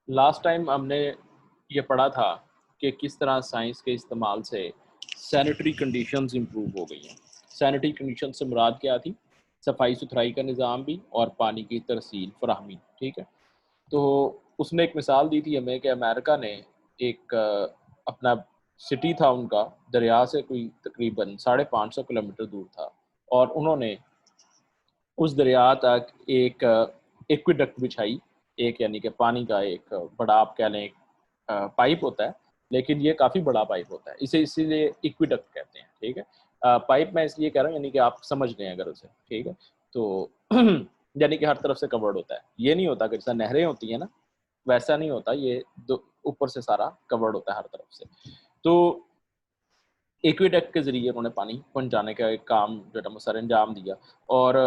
Last time हमने ये पढ़ा था कि किस तरह साइंस के इस्तेमाल से सैनिटरी कंडीशंस इंप्रूव हो गई हैं। सैनिटरी कंडीशन से मुराद क्या थी? सफाई सुथराई का निज़ाम भी और पानी की तरसील फराहमी, ठीक है। तो उसने एक मिसाल दी थी हमें कि अमेरिका ने एक अपना सिटी था उनका, दरिया से कोई तकरीबन 550 किलोमीटर दूर था, और उन्होंने उस दरिया तक एक एक्विडक्ट बिछाई, एक यानी कि पानी का एक बड़ा, आप कह लें, एक पाइप होता है, लेकिन ये काफ़ी बड़ा पाइप होता है। इसे इसीलिए एक्विडक्ट कहते हैं, ठीक है। पाइप मैं इसलिए कह रहा हूँ यानी कि आप समझ लें अगर उसे, ठीक है। तो यानी कि हर तरफ से कवर्ड होता है। ये नहीं होता कि जैसा नहरें होती हैं ना, वैसा नहीं होता, ये दो ऊपर से सारा कवर्ड होता है हर तरफ से। तो एक्विडक्ट के ज़रिए उन्होंने पानी पहुँचाने का एक काम जो है ना वो सर अंजाम दिया, और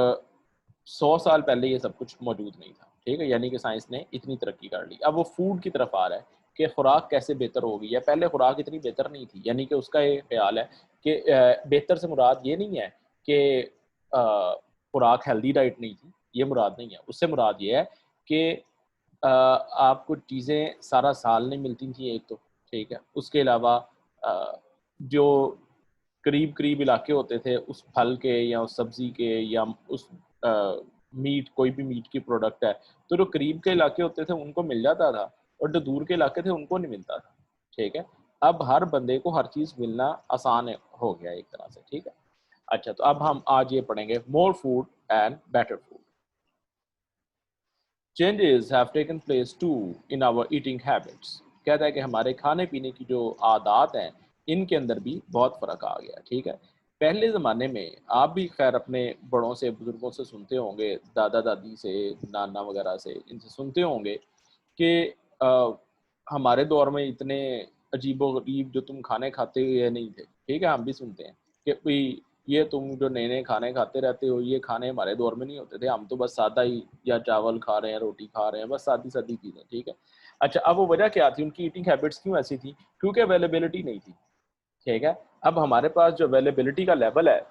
100 साल पहले ये सब कुछ मौजूद नहीं था, ठीक है? यानी कि साइंस ने इतनी तरक्की कर ली। अब वो फूड की तरफ आ रहा है कि खुराक कैसे बेहतर हो गई है। पहले खुराक इतनी बेहतर नहीं थी, यानी कि उसका ये ख़्याल है कि बेहतर से मुराद ये नहीं है कि खुराक हेल्दी डाइट नहीं थी, ये मुराद नहीं है। उससे मुराद ये है कि आपको चीज़ें सारा साल नहीं मिलती थी एक तो, ठीक है? उसके अलावा जो करीब-करीब इलाके होते थे उस फल के या उस सब्ज़ी के या उस अ, मीट, कोई भी मीट की प्रोडक्ट है, तो जो करीब के इलाके होते थे उनको मिल जाता था, और जो दूर के इलाके थे उनको नहीं मिलता था, ठीक है? अब हर बंदे को हर चीज़ मिलना आसान हो गया है एक तरह से, ठीक है? अच्छा, तो अब हम आज ये पढ़ेंगे more food and better food. Changes have taken place to in our eating habits. कहता है कि हमारे खाने पीने की जो आदत हैं, इनके अंदर भी बहुत फ़र्क आ गया, ठीक है। पहले ज़माने में आप भी खैर अपने बड़ों से, बुज़ुर्गों से सुनते होंगे, दादा दादी से, नाना वगैरह से, इनसे सुनते होंगे कि अ, हमारे दौर में इतने अजीबो-गरीब जो तुम खाने खाते हुए नहीं थे, ठीक है? हम भी सुनते हैं कि भई ये तुम जो नए-नए खाने खाते रहते हो, ये खाने हमारे दौर में नहीं होते थे, हम तो बस सादा ही या चावल खा रहे हैं, रोटी खा रहे हैं, बस सादी-सादी चीज़ें, ठीक है? अच्छा, अब वो वजह क्या थी? उनकी ईटिंग हैबिट्स क्यों ऐसी थी? क्योंकि अवेलेबिलिटी नहीं थी, ठीक है? अब हमारे पास जो अवेलेबिलिटी का लेवल है,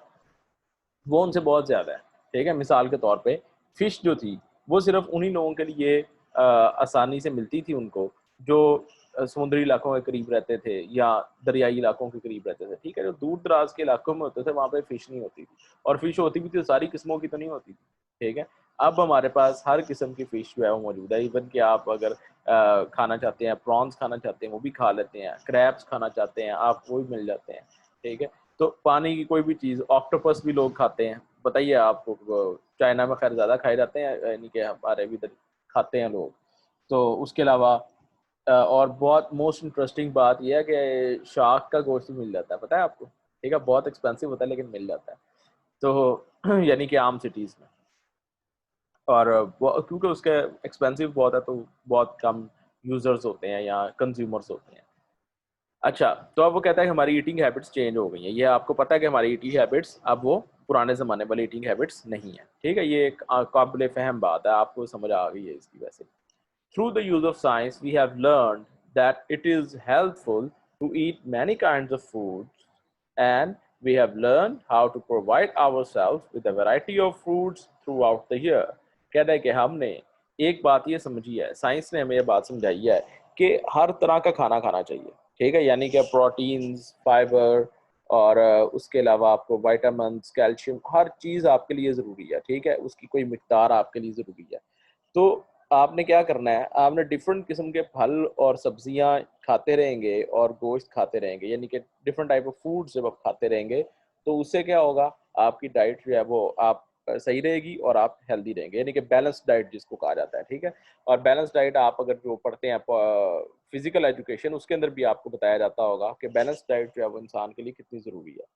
वो उनसे बहुत ज़्यादा है, ठीक है? मिसाल के तौर पे फ़िश जो थी, वो सिर्फ़ उन्हीं लोगों के लिए आसानी से मिलती थी उनको, जो समुद्री इलाकों के करीब रहते थे या दरियाई इलाकों के करीब रहते थे, ठीक है? जो दूर-दराज़ के इलाकों में होते थे, वहाँ पे फ़िश नहीं होती थी, और फ़िश होती भी थी तो सारी किस्मों की तो नहीं होती थी, ठीक है? अब हमारे पास हर किस्म की फ़िश जो है वो मौजूद है, इवन कि आप अगर खाना चाहते हैं, प्रॉन्स खाना चाहते हैं, वो भी खा लेते हैं, क्रैब्स खाना चाहते हैं आप, वो भी मिल जाते हैं, ठीक है? तो पानी की कोई भी चीज़, ऑक्टोपस भी लोग खाते हैं। बताइए आपको, चाइना में ख़ैर ज़्यादा खाए जाते हैं, यानी कि हमारे भी इधर खाते हैं लोग। तो उसके अलावा और बहुत मोस्ट इंटरेस्टिंग बात ये है कि शार्क का गोश्त भी मिल जाता है, पता है आपको? ठीक है, बहुत एक्सपेंसिव होता है लेकिन मिल जाता है। तो यानी कि आम सिटीज़ में, और वो क्योंकि उसका एक्सपेंसिव बहुत है तो बहुत कम यूज़र्स होते हैं या कंज़्यूमर्स होते हैं। अच्छा, तो अब वो कहता है कि हमारी ईटिंग हैबिट्स चेंज हो गई हैं। ये आपको पता है कि हमारी ईटिंग हैबिट्स अब वो पुराने ज़माने वाली ईटिंग हैबिट्स नहीं है। ठीक है? ये एक काबिल-फ़हम बात है, आपको समझ आ गई है इसकी वैसे। Through the use of science, we have learned that it is helpful to eat many kinds of foods, and we have learned how to provide ourselves with a variety of foods throughout the year. कहता है कि हमने एक बात ये समझी है, science ने हमें ये बात समझाई है कि हर तरह का खाना खाना चाहिए, ठीक है? यानी कि प्रोटीन्स, फाइबर, और उसके अलावा आपको विटामिन्स, कैल्शियम, हर चीज़ आपके लिए ज़रूरी है, ठीक है? उसकी कोई मिकदार आपके लिए ज़रूरी है। तो आपने क्या करना है, आपने डिफरेंट किस्म के फल और सब्जियाँ खाते रहेंगे और गोश्त खाते रहेंगे, यानी कि डिफरेंट टाइप ऑफ फूड्स जब आप खाते रहेंगे, तो उससे क्या होगा, आपकी डाइट जो है वो आप सही रहेगी और आप हेल्दी रहेंगे, यानी कि बैलेंस्ड डाइट जिसको कहा जाता है, ठीक है? और बैलेंस्ड डाइट आप अगर जो पढ़ते हैं फिजिकल एजुकेशन, उसके अंदर भी आपको बताया जाता होगा कि बैलेंस्ड डाइट जो है वो इंसान के लिए कितनी ज़रूरी है।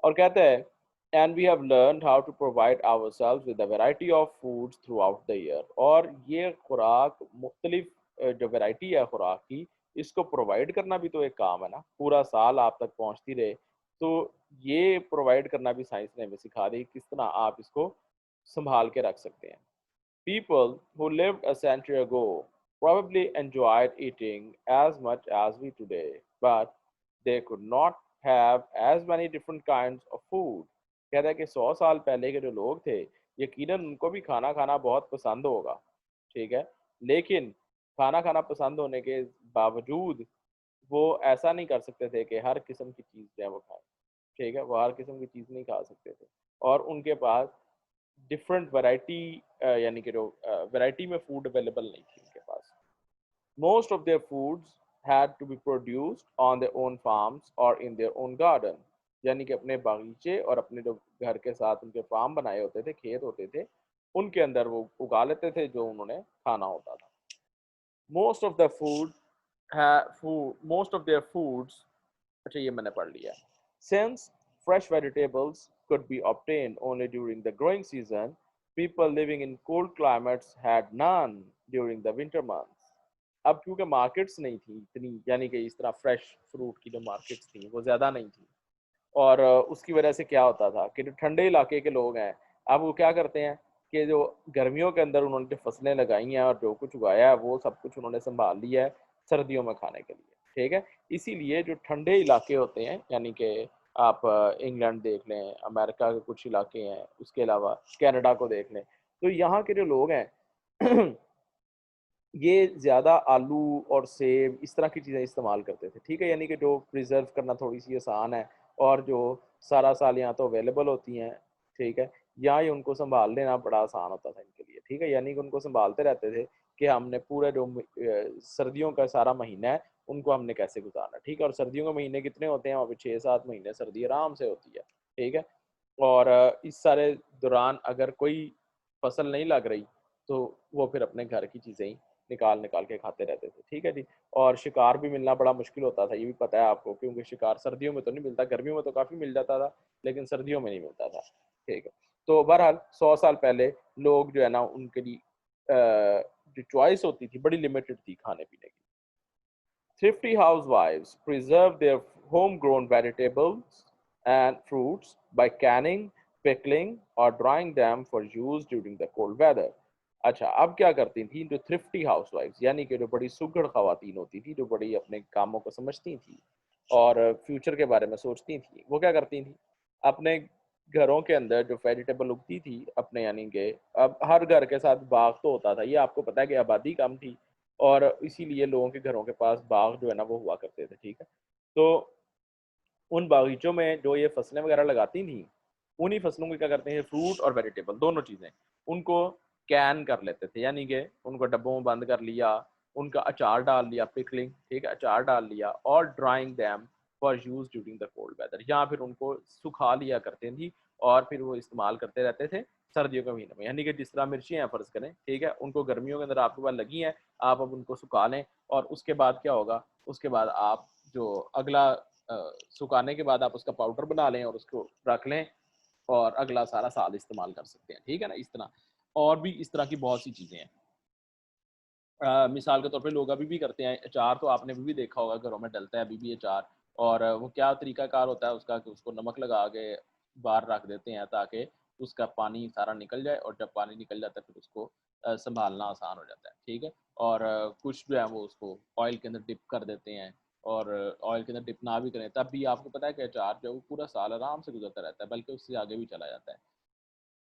और कहते हैं, and we have learned how to provide ourselves with a variety of foods throughout the year. और ये खुराक मुख्तलिफ जो वैरायटी है खुराक की, इसको प्रोवाइड करना भी तो एक काम है ना, पूरा साल आप तक पहुंचती रहे। तो ये प्रोवाइड करना भी साइंस ने हमें सिखा दी, किस तरह आप इसको संभाल के रख सकते हैं। People who lived a century ago probably enjoyed eating as much as we today, but they could not have as many different kinds of food. कहता है कि 100 साल पहले के जो लोग थे, यकीनन उनको भी खाना खाना बहुत पसंद होगा, ठीक है? लेकिन खाना खाना पसंद होने के बावजूद वो ऐसा नहीं कर सकते थे कि हर किस्म की चीज़ जो है वो खाएँ, ठीक है? वो हर किस्म की चीज़ नहीं खा सकते थे और उनके पास डिफरेंट वैरायटी यानी कि जो वैरायटी में फूड अवेलेबल नहीं थी उनके पास। Most of their foods had to be produced on their own farms or in their own garden. यानी कि अपने बागीचे और अपने जो घर के साथ उनके फार्म बनाए होते थे, खेत होते थे, उनके अंदर वो उगा लेते थे जो उन्होंने खाना होता था। Most of the most of their foods, अच्छा ये मैंने पढ़ लिया। Since fresh vegetables could be obtained only during the growing season, people living in cold climates had none during the winter months. अब क्योंकि मार्केट्स नहीं थी इतनी यानी कि इस तरह फ्रेश फ्रूट की जो मार्केट्स थी वो ज़्यादा नहीं थी और उसकी वजह से क्या होता था कि जो ठंडे इलाके के लोग हैं अब वो क्या करते हैं कि जो गर्मियों के अंदर उन्होंने जो फसलें लगाई हैं और जो कुछ उगाया है वो सब कुछ उन्होंने संभाल लिया है सर्दियों में खाने के लिए, ठीक है? इसीलिए जो ठंडे इलाके होते हैं यानी कि आप इंग्लैंड देख लें, अमेरिका के कुछ इलाके हैं, उसके अलावा कनाडा को देख लें, तो यहाँ के जो लोग हैं ये ज़्यादा आलू और सेब इस तरह की चीज़ें इस्तेमाल करते थे, ठीक है? यानी कि जो प्रिज़र्व करना थोड़ी-सी आसान है और जो सारा साल यहाँ तो अवेलेबल होती हैं, ठीक है? या ये उनको सँभाल लेना बड़ा आसान होता था इनके लिए, ठीक है? यानी कि उनको सँभालते रहते थे कि हमने पूरे जो सर्दियों का सारा महीना है, उनको हमने कैसे गुज़ारना है, ठीक है? और सर्दियों के महीने कितने होते हैं? वहाँ पे 6-7 महीने सर्दी आराम से होती है, ठीक है? और इस सारे दौरान अगर कोई फसल नहीं लग रही, तो वो फिर अपने घर की चीज़ें ही निकाल-निकाल के खाते रहते थे, ठीक है जी? और शिकार भी मिलना बड़ा मुश्किल होता था, ये भी पता है आपको क्योंकि शिकार सर्दियों में तो नहीं मिलता, गर्मियों में तो काफ़ी मिल जाता था, लेकिन सर्दियों में नहीं मिलता था, ठीक है? तो बहरहाल 100 साल पहले लोग जो है ना उनके लिए जो चॉइस होती थी बड़ी लिमिटेड थी खाने-पीने की। Thrifty housewives preserve their homegrown vegetables and fruits by canning, pickling, or drying them for use during the cold weather. अच्छा, अब क्या करती थी जो थ्रिफ्टी हाउसवाइफ्स यानी कि जो बड़ी सुघड़ खवातीन होती थी, जो बड़ी अपने कामों को समझती थी और फ्यूचर के बारे में सोचती थी, वो क्या करती थी? अपने घरों के अंदर जो वेजिटेबल उगती थी, अपने यानी कि अब हर घर के साथ बाग तो होता था, ये आपको पता है कि आबादी कम थी और इसीलिए लोगों के घरों के पास बाग जो है ना वो हुआ करते थे, ठीक है? तो उन बागीचों में जो ये फसलें वगैरह लगाती थीं, उन्हीं फसलों को क्या करते हैं फ्रूट और वेजिटेबल दोनों चीज़ें, उनको कैन कर लेते थे, यानी कि उनको डब्बों में बंद कर लिया, उनका अचार डाल लिया पिकलिंग, ठीक है? अचार डाल लिया और drying them for use during the cold weather या फिर उनको सुखा लिया करते थी और फिर वो इस्तेमाल करते रहते थे सर्दियों के महीने में। यानी कि जिस तरह मिर्चियाँ हैं फ़र्ज़ करें, ठीक है? उनको गर्मियों के अंदर आपके पास लगी हैं, आप अब उनको सुखा लें और उसके बाद क्या होगा, उसके बाद आप जो अगला सुखाने के बाद आप उसका पाउडर बना लें और उसको रख लें और अगला सारा साल इस्तेमाल कर सकते हैं, ठीक है ना? इस तरह और भी इस तरह की बहुत सी चीज़ें हैं। मिसाल के तौर पे लोग अभी भी करते हैं, अचार तो आपने अभी भी देखा होगा घरों में डलता है अभी भी अचार और वो क्या तरीकाकार होता है उसका कि उसको नमक लगा के बाहर रख देते हैं ताकि उसका पानी सारा निकल जाए और जब पानी निकल जाता है फिर उसको सँभालना आसान हो जाता है, ठीक है? और कुछ जो है वो उसको ऑयल के अंदर डिप कर देते हैं और ऑयल के अंदर डिप ना भी करें तब भी आपको पता है कि अचार जो है वो पूरा साल आराम से गुज़रता रहता है, बल्कि उससे आगे भी चला जाता है।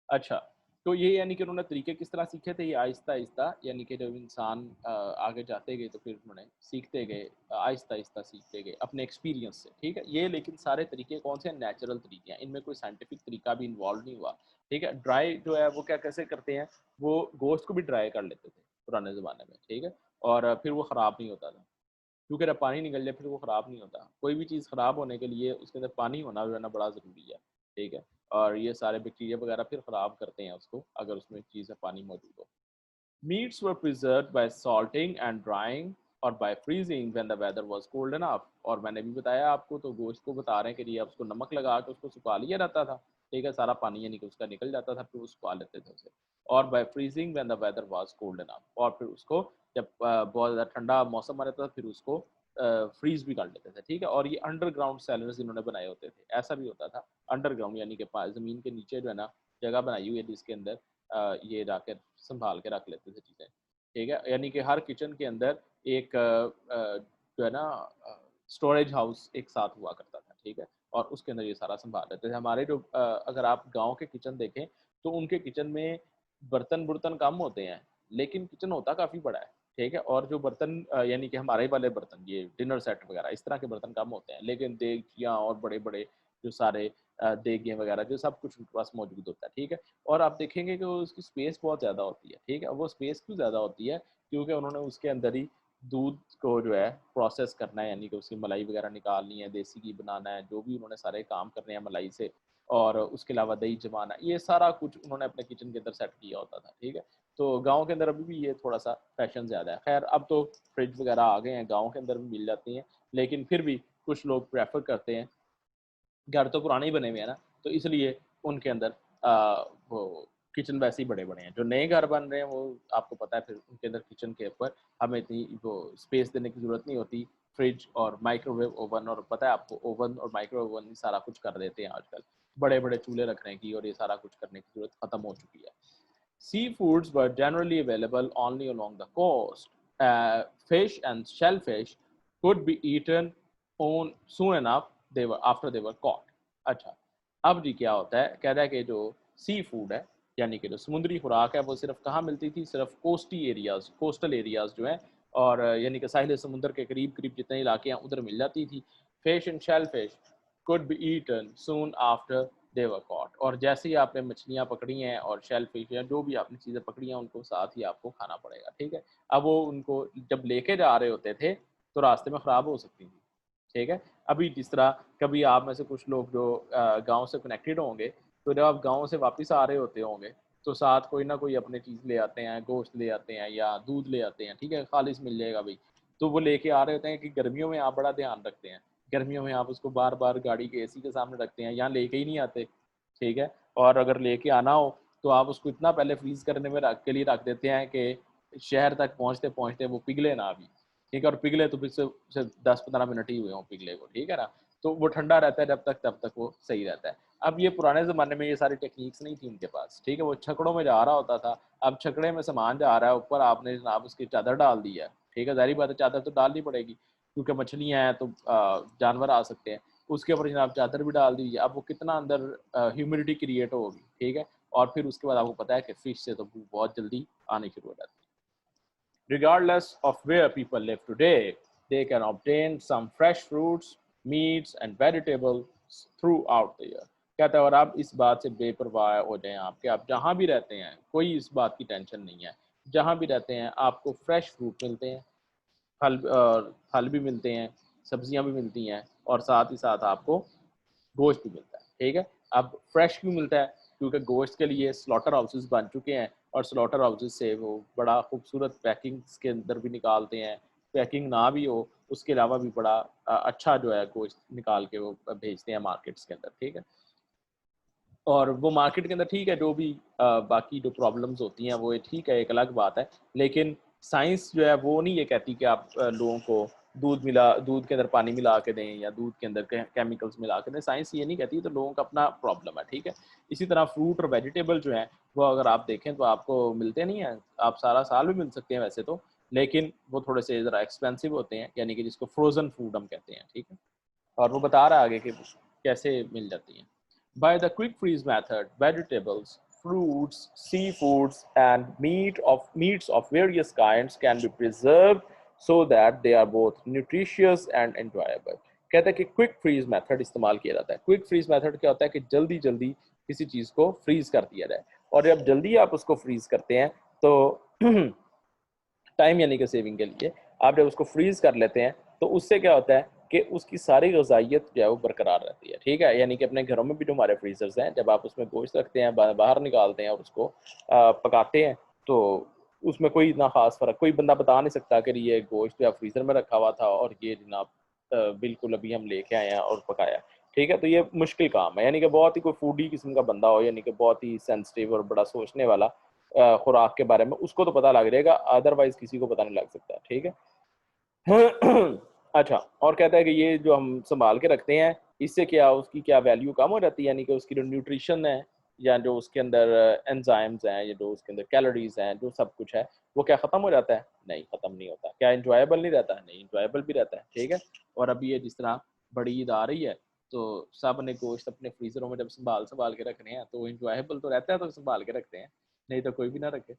अच्छा, तो ये यानी कि उन्होंने तरीके किस तरह सीखे थे? ये आहिस्ता-आहिस्ता यानी कि जब इंसान आगे जाते गए तो फिर उन्होंने सीखते गए, आहिस्ता-आहिस्ता सीखते गए अपने एक्सपीरियंस से, ठीक है? ये लेकिन सारे तरीके कौन से हैं? नेचुरल तरीके हैं, इनमें कोई साइंटिफिक तरीका भी इन्वॉल्व नहीं हुआ, ठीक है? ड्राई जो है वो क्या कैसे करते हैं? वो गोश्त को भी ड्राई कर लेते थे पुराने ज़माने में, ठीक है? और फिर वो ख़राब नहीं होता था, क्योंकि जब पानी निकल जाए फिर वो ख़राब नहीं होता। कोई भी चीज़ ख़राब होने के लिए उसके अंदर पानी होना जो है ना बड़ा ज़रूरी है, ठीक है? और ये सारे बैक्टीरिया वगैरह फिर ख़राब करते हैं उसको अगर उसमें चीज़ में पानी मौजूद हो। Meats were preserved by salting and drying और by freezing when the weather was cold enough और मैंने भी बताया आपको तो गोश्त को बता रहे हैं कि जी अब उसको नमक लगा के उसको सुखा लिया जाता था, ठीक है? सारा पानी यानी कि उसका निकल जाता था फिर वो सुखा लेते थे उसे और by freezing when the weather was cold enough और फिर उसको जब बहुत ज़्यादा ठंडा मौसम आ जाता था फिर उसको फ्रीज़ भी कर लेते थे, ठीक है? और ये अंडरग्राउंड सेलर्स इन्होंने बनाए होते थे, ऐसा भी होता था अंडरग्राउंड यानी कि पा ज़मीन के नीचे जो है ना जगह बनाई हुई है जिसके अंदर ये जाकर सँभाल के रख लेते थे चीज़ें, ठीक है? यानी कि हर किचन के अंदर एक जो है ना स्टोरेज हाउस एक साथ हुआ करता था, ठीक है? और उसके अंदर ये सारा सँभाल लेते थे। हमारे जो अगर आप गाँव के किचन देखें, तो उनके किचन में बर्तन-बुर्तन कम होते हैं, लेकिन किचन होता काफ़ी बड़ा है, ठीक है। और जो बर्तन यानी कि हमारे वाले बर्तन, ये डिनर सेट वगैरह इस तरह के बर्तन कम होते हैं, लेकिन देगचियाँ और बड़े-बड़े जो सारे देगें वगैरह जो सब कुछ उनके पास मौजूद होता है, ठीक है। और आप देखेंगे कि उसकी स्पेस बहुत ज़्यादा होती है, ठीक है। वो स्पेस क्यों ज़्यादा होती है? क्योंकि उन्होंने उसके अंदर ही दूध को जो है प्रोसेस करना है, यानी कि उसकी मलाई वगैरह निकालनी है, देसी घी बनाना है, जो भी उन्होंने सारे काम करने हैं मलाई से, और उसके अलावा दही जमाना, ये सारा कुछ उन्होंने अपने किचन के अंदर सेट किया होता था, ठीक है। तो गाँव के अंदर अभी भी ये थोड़ा-सा फैशन ज़्यादा है। ख़ैर अब तो फ्रिज वगैरह आ गए हैं, गाँव के अंदर भी मिल जाती हैं, लेकिन फिर भी कुछ लोग प्रेफ़र करते हैं, घर तो पुराने ही बने हुए हैं ना, तो इसलिए उनके अंदर वो किचन वैसे ही बड़े-बड़े हैं। जो नए घर बन रहे हैं वो आपको पता है, फिर उनके अंदर किचन के ऊपर हमें इतनी वो स्पेस देने की ज़रूरत नहीं होती। फ्रिज और माइक्रोवेव ओवन, और पता है आपको ओवन और माइक्रोवेव ओवन ही सारा कुछ कर देते हैं आजकल। बड़े-बड़े चूल्हे रखने की और ये सारा कुछ करने की ज़रूरत खत्म हो चुकी है। Seafoods were generally available only along the coast. Fish and shellfish could be eaten on soon enough they were after they were caught. अच्छा, अब जी क्या होता है? कह रहा है कि जो सी फूड है, यानी कि जो समुद्री खुराक है, वो सिर्फ कहाँ मिलती थी? सिर्फ कोस्टल एरियाज जो हैं, और यानी कि साहिल समुद्र के करीब करीब जितने इलाके हैं उधर मिल जाती थी। Fish and shellfish could be eaten soon after they were caught, और जैसे ही आपने मछलियाँ पकड़ी हैं और शेल फिश या जो भी आपने चीज़ें पकड़ी हैं, उनको साथ ही आपको खाना पड़ेगा, ठीक है। अब वो उनको जब लेके जा रहे होते थे तो रास्ते में ख़राब हो सकती थी, ठीक है। अभी जिस तरह कभी आप में से कुछ लोग जो गाँव से कनेक्टेड होंगे, तो जब आप गाँव से वापस आ रहे होते होंगे, तो साथ कोई ना कोई अपनी चीज़ ले आते हैं, गोश्त ले आते हैं या दूध ले आते हैं, ठीक है, खालिस मिल जाएगा भई। तो वो लेके आ रहे होते हैं कि गर्मियों में आप बड़ा ध्यान रखते हैं। गर्मियों में आप उसको बार-बार गाड़ी के एसी के सामने रखते हैं, यहाँ लेके ही नहीं आते, ठीक है। और अगर लेके आना हो, तो आप उसको इतना पहले फ्रीज़ करने में रख के लिए रख देते हैं कि शहर तक पहुँचते-पहुँचते वो पिघले ना भी, ठीक है। और पिघले तो फिर सिर्फ़ 10-15 मिनट ही हुए हों पिघले को, ठीक है ना। तो वो ठंडा रहता है जब तक, तब तक वो सही रहता है। अब ये पुराने ज़माने में ये सारी टेक्नीक्स नहीं थी उनके पास, ठीक है। वो छकड़ों में जा रहा होता था, अब छकड़े में सामान जा रहा है, ऊपर आपने जनाब उसकी चादर डाल दी है, ठीक है। ज़ाहिर-सी बात है, चादर तो डालनी पड़ेगी, क्योंकि मछलियाँ हैं तो जानवर आ सकते हैं। उसके ऊपर जनाब चादर भी डाल दीजिए, अब वो कितना अंदर ह्यूमिडिटी क्रिएट होगी, ठीक है। और फिर उसके बाद आपको पता है कि फ़िश से तो बू बहुत जल्दी आनी शुरू हो जाती है। Regardless of where people live today, they can obtain some fresh fruits, meats and vegetables throughout the year. कहता है और आप इस बात से बेपरवाह हो जाएं आप कि आप जहाँ भी रहते हैं, कोई इस बात की टेंशन नहीं है। जहाँ भी रहते हैं आपको फ्रेश फ्रूट मिलते हैं, फल भी मिलते हैं, सब्जियाँ भी मिलती हैं, और साथ ही साथ आपको गोश्त भी मिलता है, ठीक है। अब फ्रेश क्यों मिलता है? क्योंकि गोश्त के लिए स्लॉटर हाउसेस बन चुके हैं, और स्लॉटर हाउसेस से वो बड़ा खूबसूरत पैकिंग्स के अंदर भी निकालते हैं। पैकिंग ना भी हो, उसके अलावा भी बड़ा अच्छा जो है गोश्त निकाल के वो भेजते हैं मार्केट्स के अंदर, ठीक है। और वो मार्केट के अंदर ठीक है, जो भी बाकी जो प्रॉब्लम्स होती हैं वो ये ठीक है, एक अलग बात है। लेकिन साइंस जो है वो नहीं ये कहती कि आप लोगों को दूध के अंदर पानी मिला के दें या दूध के अंदर केमिकल्स मिला के दें। साइंस ये नहीं कहती, तो लोगों का अपना प्रॉब्लम है, ठीक है। इसी तरह फ्रूट और वेजिटेबल जो हैं वो अगर आप देखें तो आपको मिलते नहीं हैं। आप सारा साल भी मिल सकते हैं वैसे तो, लेकिन वो थोड़े से ज़रा एक्सपेंसिव होते हैं, यानी कि जिसको फ्रोज़न फूड हम कहते हैं, ठीक है। और वो बता रहा है आगे कि कैसे मिल जाती हैं। By the quick freeze method, vegetables, fruits, seafoods, and meats of various kinds can be preserved so that they are both nutritious and enjoyable. कहता है कि क्विक फ्रीज मेथड इस्तेमाल किया जाता है। क्विक फ्रीज मेथड क्या होता है कि जल्दी जल्दी किसी चीज़ को फ्रीज कर दिया जाए, और जब जल्दी आप उसको फ्रीज करते हैं तो टाइम यानी कि सेविंग के लिए आप जब उसको फ्रीज कर लेते हैं, तो उससे क्या होता है कि उसकी सारी ग़िज़ाइयत जो है वो बरकरार रहती है, ठीक है। यानी कि अपने घरों में भी जो हमारे फ्रीज़र्स हैं, जब आप उसमें गोश्त रखते हैं, बाहर निकालते हैं और उसको पकाते हैं, तो उसमें कोई इतना ख़ास फ़र्क, कोई बंदा बता नहीं सकता कि ये गोश्त या फ्रीज़र में रखा हुआ था और ये जनाब बिल्कुल अभी हम लेके आए हैं और पकाया, ठीक है। तो ये मुश्किल काम है, यानी कि बहुत ही कोई फूडी किस्म का बंदा हो, यानी कि बहुत ही सेंसिटिव और बड़ा सोचने वाला खुराक के बारे में, उसको तो पता लग जाएगा, अदरवाइज़ किसी को पता नहीं लग सकता, ठीक है। अच्छा, और कहता है कि ये जो हम सँभाल के रखते हैं, इससे क्या उसकी क्या वैल्यू कम हो जाती है, यानी कि उसकी जो न्यूट्रिशन है या जो उसके अंदर एंजाइम्स हैं या जो उसके अंदर कैलोरीज़ हैं, जो सब कुछ है, वो क्या ख़त्म हो जाता है? नहीं, ख़त्म नहीं होता। क्या एन्जॉयबल नहीं रहता? नहीं, एन्जॉयबल भी रहता है, ठीक है। और अभी ये जिस तरह बड़ी ईद आ रही है, तो सब ने गोश्त अपने फ्रीज़रों में जब सँभाल-सँभाल के रखने हैं, तो एन्जॉयबल तो रहता है, तो सँभाल के रखते हैं, नहीं तो कोई भी ना रखे।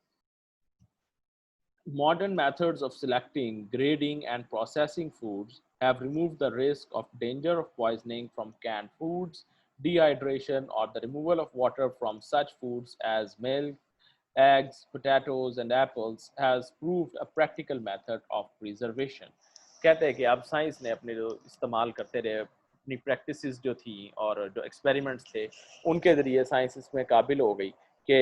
Modern methods of selecting, grading, and processing foods have removed the risk of danger of poisoning from canned foods, dehydration, or the removal of water from such foods as milk, eggs, potatoes, and apples has proved a practical method of preservation. कहते हैं कि अब science ने अपने जो इस्तेमाल करते रहे अपनी प्रैक्टिसेस जो थी और जो एक्सपेरिमेंट्स थे उनके ज़रिए साइंस इसमें काबिल हो गई कि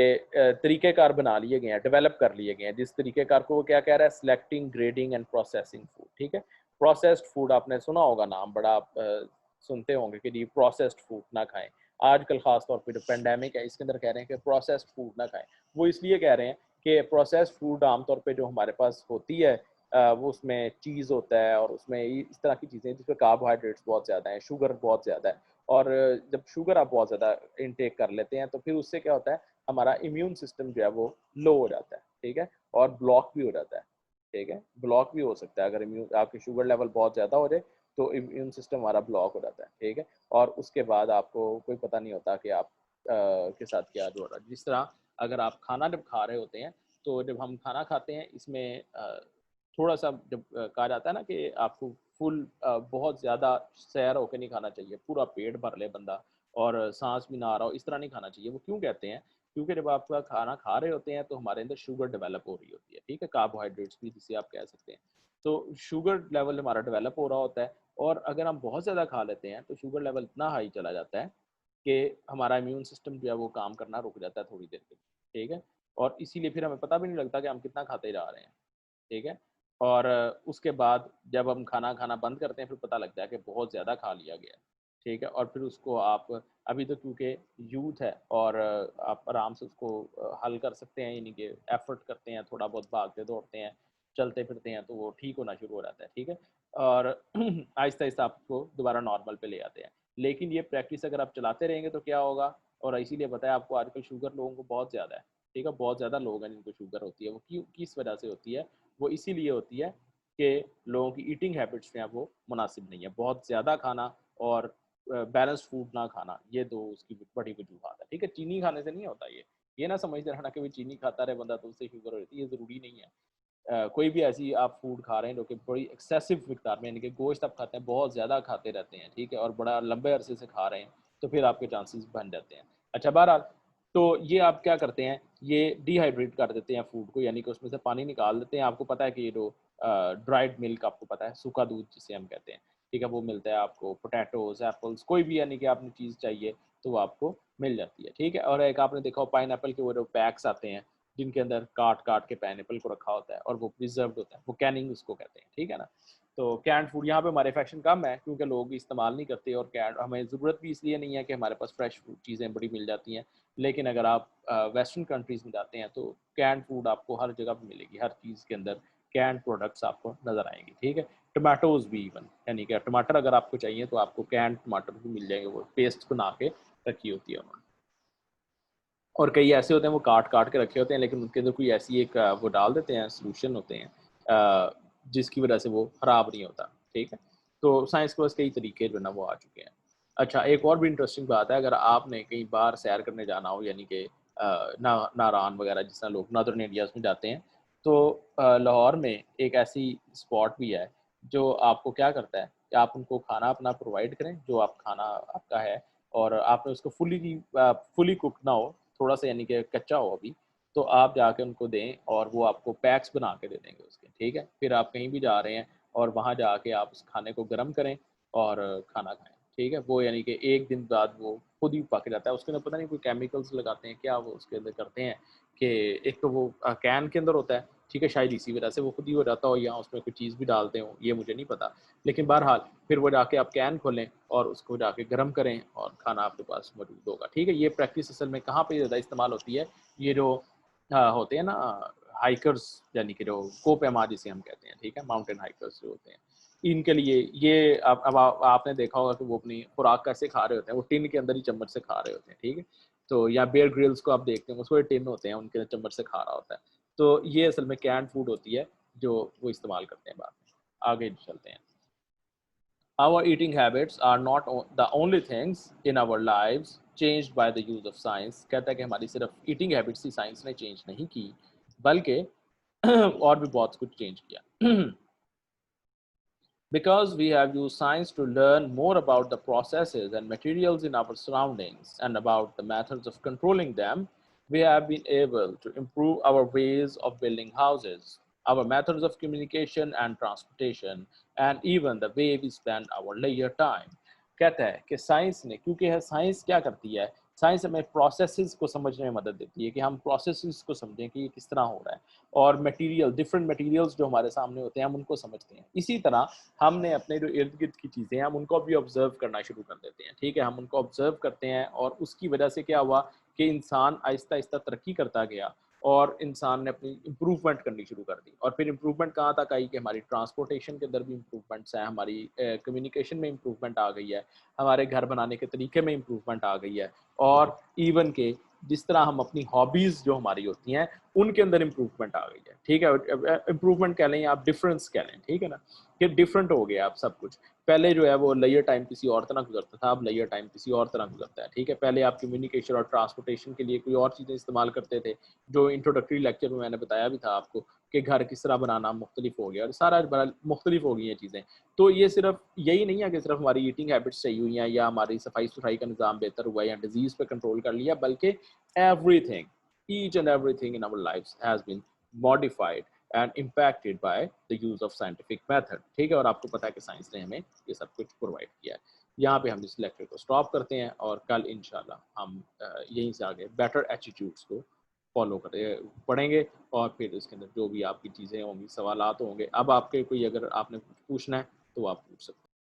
तरीक़ेकार बना लिए गए हैं, डेवलप कर लिए गए हैं, जिस तरीक़ेकार को वो क्या कह रहा है, selecting, grading and processing food, ठीक है। प्रोसेस्ड फूड आपने सुना होगा नाम, बड़ा आप सुनते होंगे कि जी प्रोसेस्ड फूड ना खाएं। आजकल ख़ास तौर पे जो पेंडेमिक है इसके अंदर कह रहे हैं कि प्रोसेस्ड फूड ना खाएं। वो इसलिए कह रहे हैं कि प्रोसेस्ड फूड आमतौर पे जो हमारे पास होती है वो उसमें चीज़ होता है और उसमें इस तरह की चीज़ें जिसमें कार्बोहाइड्रेट्स बहुत ज़्यादा हैं, शुगर बहुत ज़्यादा है और जब शुगर आप बहुत ज़्यादा इनटेक कर लेते हैं तो फिर उससे क्या होता है, हमारा इम्यून सिस्टम जो है वो लो हो जाता है, ठीक है, और ब्लॉक भी हो जाता है, ठीक है, ब्लॉक भी हो सकता है अगर इम्यून आपकी शुगर लेवल बहुत ज़्यादा हो जाए तो इम्यून सिस्टम हमारा ब्लॉक हो जाता है, ठीक है, और उसके बाद आपको कोई पता नहीं होता कि आप के साथ क्या हो रहा है। जिस तरह अगर आप खाना जब खा रहे होते हैं तो जब हम खाना खाते हैं इसमें थोड़ा-सा जब कहा जाता है ना कि आपको फुल बहुत ज़्यादा सैर होके नहीं खाना चाहिए, पूरा पेट भर ले बंदा और साँस भी ना आ रहा हो, इस तरह नहीं खाना चाहिए। वो क्यों कहते हैं? क्योंकि जब आप खाना खा रहे होते हैं तो हमारे अंदर शुगर डेवलप हो रही होती है, ठीक है? कार्बोहाइड्रेट्स भी जिसे आप कह सकते हैं। तो शुगर लेवल हमारा डेवलप हो रहा होता है और अगर हम बहुत ज़्यादा खा लेते हैं तो शुगर लेवल इतना हाई चला जाता है कि हमारा इम्यून सिस्टम जो है वो काम करना रुक जाता है थोड़ी देर के लिए, ठीक है? और इसीलिए फिर हमें पता भी नहीं लगता कि हम कितना खाते जा रहे हैं, ठीक है? और उसके बाद जब हम खाना खाना बंद करते हैं फिर पता लगता है कि बहुत ज़्यादा खा लिया गया है, ठीक है? और फिर उसको आप अभी तो क्योंकि यूथ है और आप आराम से उसको हल कर सकते हैं, यानी कि एफ़र्ट करते हैं, थोड़ा बहुत भागते-दौड़ते हैं, चलते-फिरते हैं तो वो ठीक होना शुरू हो जाता है, ठीक है? और आहिस्ता-आहिस्ता आपको दोबारा नॉर्मल पे ले आते हैं। लेकिन ये प्रैक्टिस अगर आप चलाते रहेंगे तो क्या होगा, और इसीलिए बताया आपको आजकल शुगर लोगों को बहुत ज़्यादा है, ठीक है? बहुत ज़्यादा लोग हैं जिनको शुगर होती है, वो क्यों किस वजह से होती है? वो इसीलिए होती है कि लोगों की ईटिंग हैबिट्स जो हैं वो मुनासिब नहीं है। बहुत ज़्यादा खाना और बैलेंस्ड फूड ना खाना, ये 2 उसकी बड़ी वजूहात है, ठीक है? चीनी खाने से नहीं होता ये। ये ना समझते रहना कि भई चीनी खाता रहे बंदा तो उससे शुगर हो जाती है, ये ज़रूरी नहीं है। कोई भी ऐसी आप फूड खा रहे हैं जो कि बड़ी एक्सेसिव मिकदार में, यानी कि गोश्त आप खाते हैं, बहुत ज़्यादा खाते रहते हैं, ठीक है? और बड़ा लंबे अरसे से खा रहे हैं, तो फिर आपके चांसेस बन जाते हैं। अच्छा बहरहाल, तो ये आप क्या करते हैं, ये डिहाइड्रेट कर देते हैं फूड को, यानी कि उसमें से पानी निकाल देते हैं। आपको पता है कि ये जो ड्राइड मिल्क आपको पता है, सूखा दूध जिसे हम कहते हैं, ठीक है? वो मिलता है आपको, पोटैटोज़, एप्पल्स, कोई भी यानी कि आपने चीज़ चाहिए, तो वो आपको मिल जाती है, ठीक है? और एक आपने देखा हो पाइनएप्पल के वो जो पैक्स आते हैं, जिनके अंदर काट-काट के पाइनएप्पल को रखा होता है और वो प्रिज़र्व्ड होता है, वो कैनिंग उसको कहते हैं, ठीक है ना? तो कैन्ड फूड यहाँ पे हमारे अफेक्शन कम है क्योंकि लोग इस्तेमाल नहीं करते और कैन्ड हमें ज़रूरत भी इसलिए नहीं है कि हमारे पास फ्रेश फूड चीज़ें बड़ी मिल जाती हैं। लेकिन अगर आप वेस्टर्न कंट्रीज़ में जाते हैं तो कैन्ड फूड आपको हर जगह पे मिलेगी, हर चीज़ के अंदर कैन्ड प्रोडक्ट्स आपको नज़र आएँगी, ठीक है? टोमेटोज़ भी इवन, यानी कि टमाटर अगर आपको चाहिए तो आपको कैन्ड टमाटर भी मिल जाएँगे, वो पेस्ट बना के रखी होती है उन्होंने। और कई ऐसे होते हैं वो काट-काट के रखे होते हैं लेकिन उनके अंदर कोई ऐसी एक वो डाल देते हैं, सॉल्यूशन होते हैं जिसकी वज़ह से वो ख़राब नहीं होता, ठीक है? तो साइंस के पास कई तरीके जो है ना वो आ चुके हैं। अच्छा, एक और भी इंटरेस्टिंग बात है, अगर आपने कहीं बाहर सैर करने जाना हो, यानी कि नारान वग़ैरह जिस तरह लोग नॉर्दर्न एरियाज़ में जाते हैं, तो लाहौर में एक ऐसी स्पॉट भी है जो आपको क्या करता है कि आप उनको खाना अपना प्रोवाइड करें, जो आप खाना आपका है और आपने उसको फुली कुक ना हो, थोड़ा-सा यानी कि कच्चा हो अभी, तो आप जाके उनको दें और वो आपको पैक्स बना के दे देंगे उसके, ठीक है? फिर आप कहीं भी जा रहे हैं और वहाँ जाके आप उस खाने को गरम करें और खाना खाएँ, ठीक है? वो यानी कि 1 दिन बाद वो खुद ही पक जाता है, उसके अंदर पता नहीं कोई केमिकल्स लगाते हैं, क्या वो उसके अंदर करते हैं कि एक तो वो कैन के अंदर होता है, ठीक है? शायद इसी वजह से वो खुद ही हो जाता हो या उसमें कोई चीज़ भी डालते हों, ये मुझे नहीं पता। लेकिन बहरहाल फिर वो जाके आप कैन खोलें और उसको जाके गरम करें और खाना आपके पास मौजूद होगा, ठीक है? ये प्रैक्टिस असल में कहाँ पे ज़्यादा इस्तेमाल होती है, ये जो होते हैं ना हाइकर्स, यानी कि जो कोह-पैमा जिसे हम कहते हैं, ठीक है? माउंटेन हाइकर्स जो होते हैं, इनके लिए ये अब आपने देखा होगा कि वो अपनी खुराक कैसे खा रहे होते हैं, वो टिन के अंदर ही चम्मच से खा रहे होते हैं, ठीक है? तो या बियर ग्रिल्स को आप देखते होंगे, उसमें टिन होते हैं, उनके अंदर चम्मच से खा रहा होता है। तो ये असल में कैन्ड फूड होती है, जो वो इस्तेमाल करते हैं बाद में। आगे चलते हैं। Our eating habits are not the only things in our lives changed by the use of science. कहता है कि हमारी सिर्फ ईटिंग हैबिट्स ही साइंस ने चेंज नहीं की, बल्कि और भी बहुत कुछ चेंज किया। Because we have used science to learn more about the processes and materials in our surroundings and about the methods of controlling them, we have been able to improve our ways of building houses, our methods of communication and transportation, and even the way we spend our leisure time. कहता है कि science ने, क्योंकि है science क्या करती है, science हमें प्रोसेसेस को समझने में मदद देती है कि हम प्रोसेसेस को समझें कि ये किस तरह हो रहा है, और मटेरियल, डिफरेंट मटेरियल्स जो हमारे सामने होते हैं हम उनको समझते हैं। इसी तरह हमने अपने जो इर्द गिर्द की चीज़ें हैं हम उनको भी ऑब्जर्व करना शुरू कर देते हैं, ठीक है, हम उनको ऑब्जर्व करते हैं और उसकी वजह से क्या हुआ कि इंसान आहिस्ता आहिस्ता तरक्की करता गया और इंसान ने अपनी इम्प्रूवमेंट करनी शुरू कर दी। और फिर इम्प्रूवमेंट कहाँ तक आई कि हमारी ट्रांसपोर्टेशन के अंदर भी इम्प्रूवमेंट्स हैं, हमारी कम्युनिकेशन में इम्प्रूवमेंट आ गई है, हमारे घर बनाने के तरीके में इम्प्रूवमेंट आ गई है, और इवन के जिस तरह हम अपनी हॉबीज़ जो हमारी होती हैं उनके अंदर इम्प्रूवमेंट आ गई है, ठीक है। इम्प्रूवमेंट कह लें या आप डिफरेंस कह लें, ठीक है ना, कि डिफरेंट हो गया अब सब कुछ। पहले जो है वो लेयर टाइम किसी और तरह गुजरता था, अब लेयर टाइम किसी और तरह गुजरता है, ठीक है। पहले आप कम्युनिकेशन और ट्रांसपोर्टेशन के लिए कोई और चीज़ें इस्तेमाल करते थे, जो इंट्रोडक्टरी लेक्चर में मैंने बताया भी था आपको कि घर किस तरह बनाना मुख्तलिफ हो गया और सारा मुख्तलिफ हो गई हैं चीज़ें। तो ये सिर्फ यही नहीं है कि सिर्फ हमारी ईटिंग हैबिट्स सही हुई हैं या हमारी सफाई सुथराई का निज़ाम बेहतर हुआ या डिजीज़ पे कंट्रोल कर लिया, बल्कि everything, each and everything in our lives has been modified and impacted by the use of scientific method, ठीक है। और आपको पता है कि साइंस ने हमें ये सब कुछ प्रोवाइड किया है। यहाँ पे हम इस लेक्चर को स्टॉप करते हैं और कल इंशाल्लाह हम यहीं से आगे बेटर एटीट्यूड्स को फॉलो करें पढ़ेंगे, और फिर इसके अंदर जो भी आपकी चीज़ें होंगी, सवालात होंगे, अब आपके कोई अगर आपने कुछ पूछना है तो आप पूछ सकते हैं।